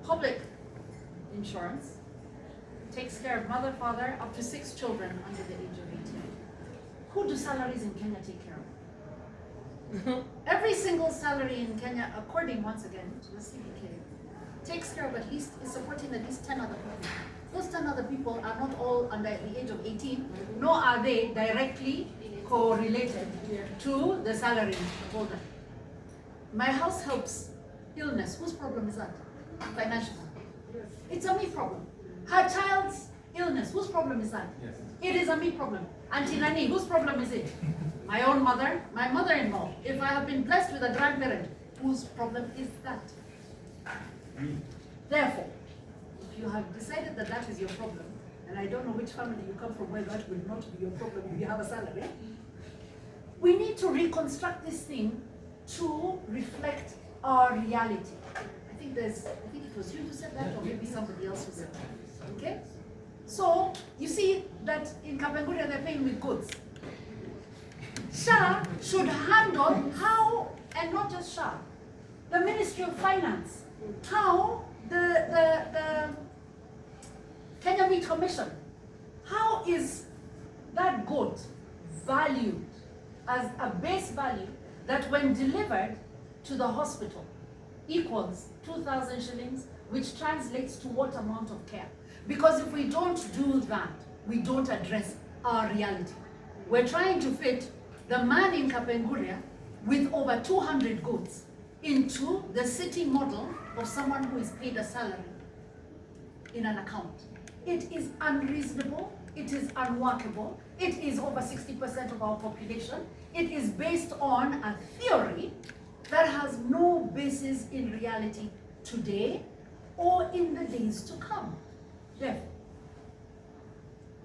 Public insurance takes care of mother, father, up to 6 children under the age of 18. Who do salaries in Kenya take care of? Every single salary in Kenya, according once again to the CBK, takes care of at least, is supporting at least 10 other people. Those 10 other people are not all under the age of 18, nor are they directly correlated to the salary holder. My house helps illness. Whose problem is that? Financial. It's a me problem. Her child's illness. Whose problem is that? Yes. It is a me problem. Auntie Nani, whose problem is it? My own mother, my mother-in-law. If I have been blessed with a grandparent, whose problem is that? Me. Therefore, if you have decided that that is your problem, and I don't know which family you come from where that will not be your problem if you have a salary, we need to reconstruct this thing to reflect our reality. I think it was you who said that, or maybe somebody else who said that. Okay? So you see that in Kapenguria they're paying with goods. SHA should handle how, and not just SHA, the Ministry of Finance, how the Kenya Meat Commission, how is that goat valued as a base value that when delivered to the hospital equals 2,000 shillings, which translates to what amount of care? Because if we don't do that, we don't address our reality. We're trying to fit the man in Kapenguria with over 200 goats into the city model of someone who is paid a salary in an account. It is unreasonable, it is unworkable, it is over 60% of our population. It is based on a theory that has no basis in reality today or in the days to come. Therefore,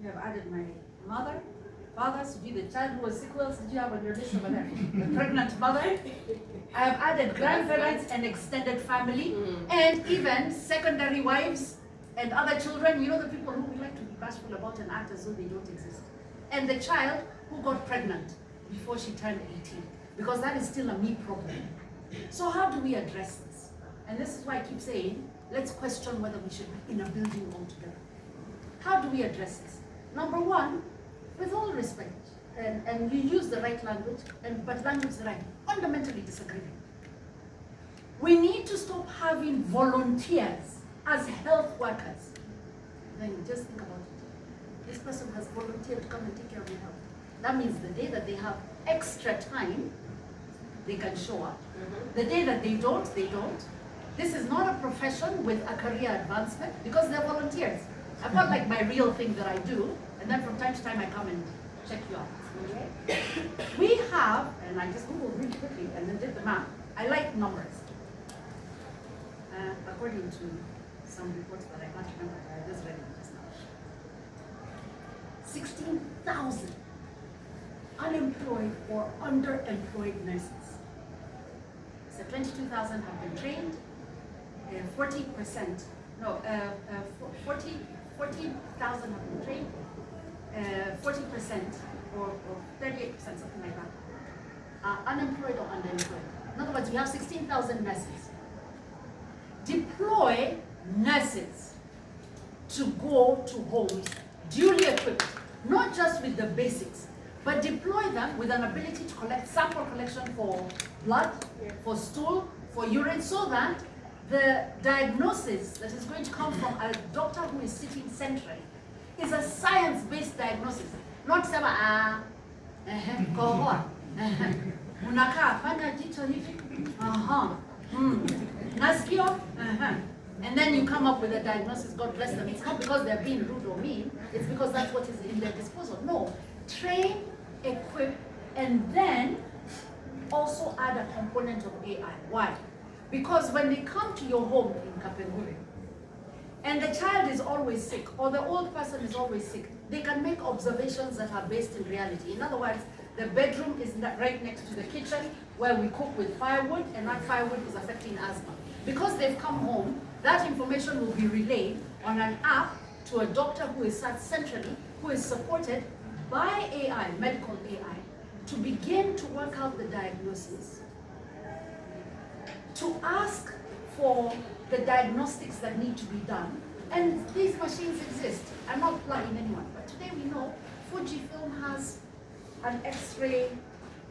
you have added my mother, father, Suji, the child who was sick. Who else did you have on your list over there? The pregnant mother. I have added grandparents and extended family, and even secondary wives and other children. You know, the people who we like to be bashful about and act as though they don't exist. And the child who got pregnant before she turned 18, because that is still a me problem. So how do we address this? And this is why I keep saying, let's question whether we should be in a building altogether. How do we address this? Number one, with all respect, and you use the right language, but language that I fundamentally disagree with. We need to stop having volunteers as health workers. Then just think about it. This person has volunteered to come and take care of your health. That means the day that they have extra time, they can show up. The day that they don't, they don't. This is not a profession with a career advancement because they're volunteers. I've got like my real thing that I do, and then from time to time I come and check you out. Okay? We have, and I just Googled really quickly and then did the math. I like numbers. According to some reports that I can't remember, but I just read them just now. 16,000 unemployed or underemployed nurses. So 22,000 have been trained. 40%, no, 40,000 have been trained. 40% or 38%, something like that, are unemployed or underemployed. In other words, we have 16,000 nurses. Deploy nurses to go to homes duly equipped, not just with the basics, but deploy them with an ability to collect sample collection for blood, for stool, for urine, so that the diagnosis that is going to come from a doctor who is sitting centrally is a science-based diagnosis, not sema kohoa, unakaa fanya jicho hivi, nasikio, and then you come up with a diagnosis. God bless them. It's not because they're being rude or mean, it's because that's what is in their disposal. No, train, equip, and then also add a component of AI. Why? Because when they come to your home in Kapenguria, and the child is always sick, or the old person is always sick, they can make observations that are based in reality. In other words, the bedroom is right next to the kitchen where we cook with firewood, and that firewood is affecting asthma. Because they've come home, that information will be relayed on an app to a doctor who is sat centrally, who is supported by AI, medical AI, to begin to work out the diagnosis, to ask for the diagnostics that need to be done. And these machines exist. I'm not plugging anyone, but today we know Fujifilm has an X-ray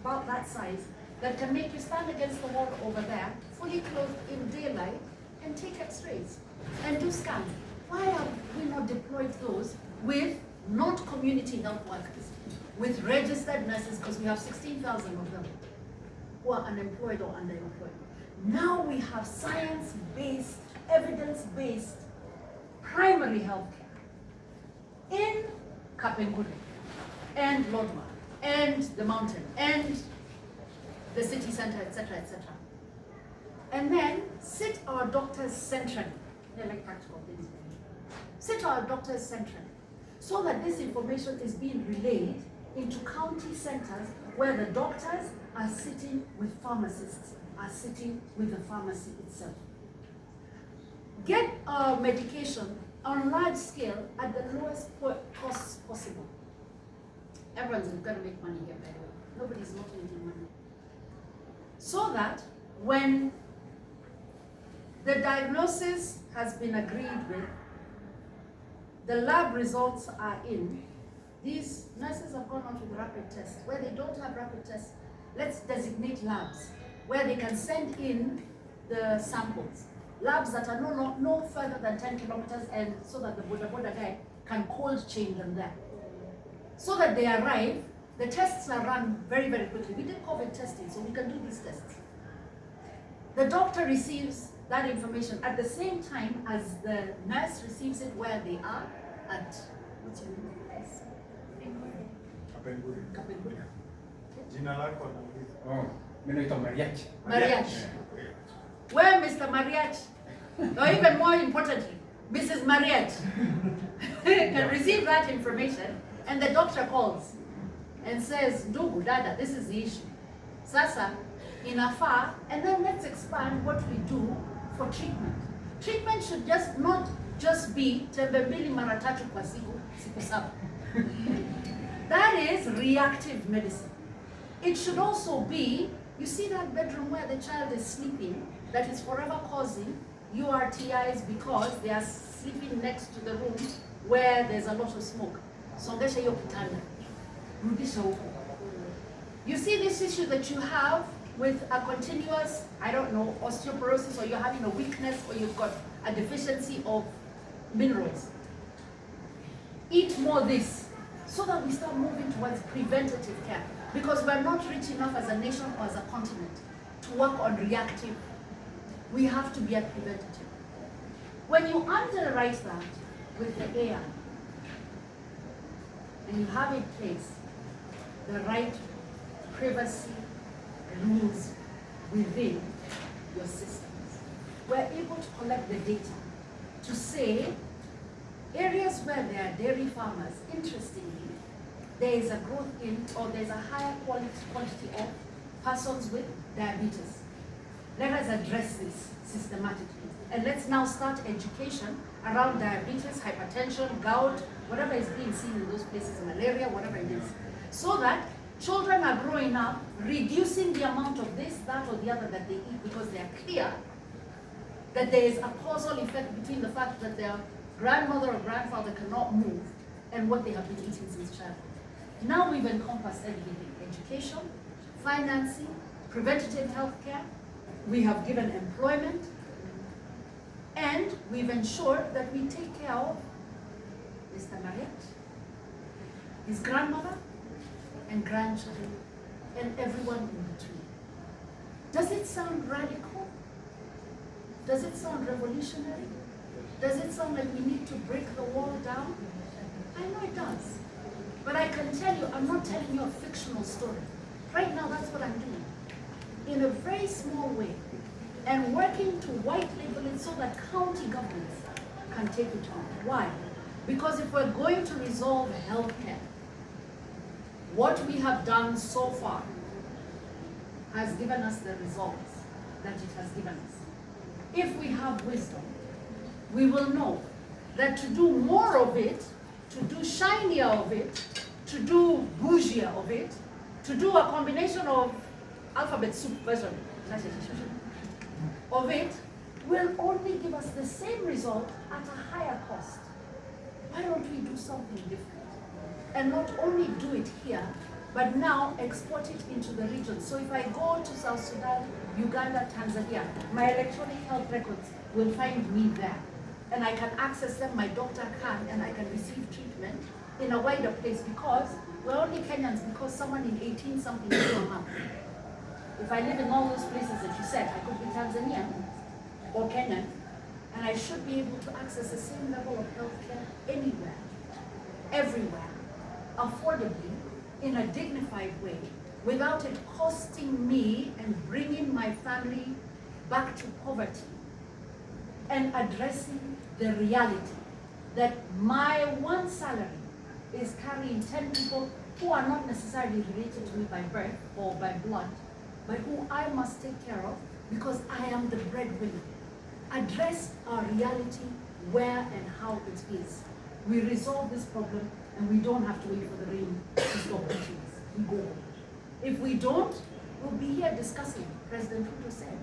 about that size that can make you stand against the wall over there, fully clothed in daylight, and take X-rays and do scans. Why have we not deployed those with not community health workers, with registered nurses, because we have 16,000 of them who are unemployed or underemployed. Now we have science-based, evidence-based primary health care in Kapengure and Lodwa and the mountain and the city center, etc., etc. And then sit our doctors centrally. They're like practical things. Sit our doctors centrally so that this information is being relayed into county centers where the doctors are sitting with pharmacists, are sitting with the pharmacy itself. Get our medication on large scale at the lowest costs possible. Everyone's going to make money here, by the way. Nobody's not making money. So that when the diagnosis has been agreed with, the lab results are in, these nurses have gone out with rapid tests. Where they don't have rapid tests, let's designate labs where they can send in the samples. Labs that are no further than 10 kilometers, and so that the boda guy can cold chain them there. So that they arrive, the tests are run very, very quickly. We did COVID testing, so we can do these tests. The doctor receives that information at the same time as the nurse receives it where they are at, what's your name? Kapengure. Jina lako na Oh, mimi naitwa Mariachi. Mariachi. Where Mr. Mariachi, or even more importantly, Mrs. Mariachi, can receive that information, and the doctor calls and says, Ndugu, dada, this is the issue. Sasa, inafaa, and then let's expand what we do for treatment. Treatment should not just be tembe mbili mara tatu kwa siku saba. That is reactive medicine. It should also be, you see that bedroom where the child is sleeping, that is forever causing URTIs because they are sleeping next to the room where there's a lot of smoke. Songesha hiyo kitanda. Rudisha huko. You see this issue that you have with a continuous, I don't know, osteoporosis, or you're having a weakness, or you've got a deficiency of minerals. Eat more this, so that we start moving towards preventative care. Because we're not rich enough as a nation or as a continent to work on reactive. We have to be at preventative. When you underwrite that with the AI, and you have in place the right privacy rules within your systems, we're able to collect the data to say areas where there are dairy farmers, interestingly, there is a growth in, or there's a higher quantity of persons with diabetes. Let us address this systematically. And let's now start education around diabetes, hypertension, gout, whatever is being seen in those places, malaria, whatever it is. So that children are growing up, reducing the amount of this, that, or the other that they eat, because they are clear that there is a causal effect between the fact that their grandmother or grandfather cannot move and what they have been eating since childhood. Now we've encompassed everything: education, financing, preventative health care. We have given employment, and we've ensured that we take care of Mr. Mariette, his grandmother, and grandchildren, and everyone in between. Does it sound radical? Does it sound revolutionary? Does it sound like we need to break the wall down? I know it does. But I can tell you, I'm not telling you a fictional story. Right now, that's what I'm doing. In a very small way. And working to white label it so that county governments can take it on. Why? Because if we're going to resolve healthcare, what we have done so far has given us the results that it has given us. If we have wisdom, we will know that to do more of it, to do shinier of it, to do bougier of it, to do a combination of alphabet soup version of it, will only give us the same result at a higher cost. Why don't we do something different? And not only do it here, but now export it into the region. So if I go to South Sudan, Uganda, Tanzania, my electronic health records will find me there. And I can access them, my doctor can, and I can receive treatment in a wider place, because we're only Kenyans because someone in 18 something grew a map. If I live in all those places that you said, I could be Tanzanian or Kenyan, and I should be able to access the same level of healthcare anywhere, everywhere, affordably, in a dignified way, without it costing me and bringing my family back to poverty, and addressing the reality that my one salary is carrying 10 people who are not necessarily related to me by birth or by blood, but who I must take care of because I am the breadwinner. Address our reality where and how it is. We resolve this problem and we don't have to wait for the rain to stop the trees. We go home. If we don't, we'll be here discussing, President Ruto said.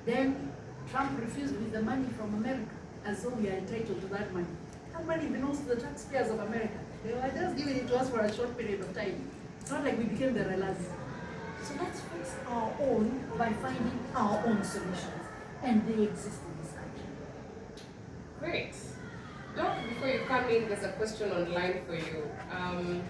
Then Trump refused with the money from America, as though we are entitled to that money. That money belongs to the taxpayers of America. They were just giving it to us for a short period of time. It's not like we became the relas. So let's fix our own by finding our own solutions. And they exist in this country. Great. Now, before you come in, there's a question online for you.